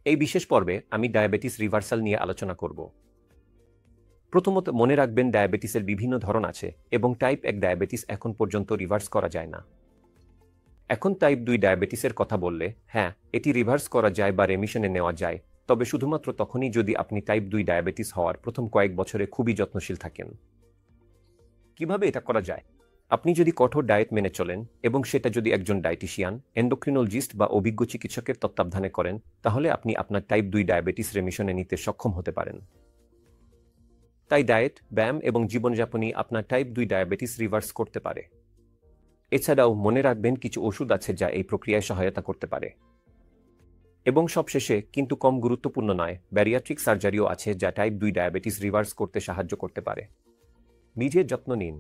এই বিশেষ পর্বে আমি ডায়াবেটিস রিভার্সাল নিয়ে আলোচনা করব। প্রথমত মনে রাখবেন ডায়াবেটিসের বিভিন্ন ধরন আছে এবং টাইপ 1 ডায়াবেটিস এখন পর্যন্ত রিভার্স করা যায় না। এখন টাইপ 2 ডায়াবেটিসের কথা বললে হ্যাঁ, এটি রিভার্স করা যায় বা রেমিশনে নেওয়া যায়, তবে শুধুমাত্র তখনই যদি আপনি টাইপ 2 ডায়াবেটিস হওয়ার প্রথম কয়েক বছরে খুবই যত্নশীল থাকেন। কিভাবে এটা করা যায়? আপনি যদি কঠোর ডায়েট মেনে চলেন এবং সেটা যদি একজন ডায়েটিশিয়ান, এন্ডোক্রিনোলজিস্ট বা অভিজ্ঞ চিকিৎসকের তত্ত্বাবধানে করেন, তাহলে আপনি আপনার টাইপ 2 ডায়াবেটিস রেমিশনে নিতে সক্ষম হতে পারেন। তাই ডায়েট, ব্যায়াম এবং জীবনযাপনই আপনার টাইপ 2 ডায়াবেটিস রিভার্স করতে পারে। এছাড়াও মনে রাখবেন কিছু ওষুধ আছে যা এই প্রক্রিয়ায় সহায়তা করতে পারে। এবং সবশেষে কিন্তু কম গুরুত্বপূর্ণ নয়, ব্যারিয়াট্রিক সার্জারিও আছে যা টাইপ 2 ডায়াবেটিস রিভার্স করতে সাহায্য করতে পারে। নিজের যত্ন নিন।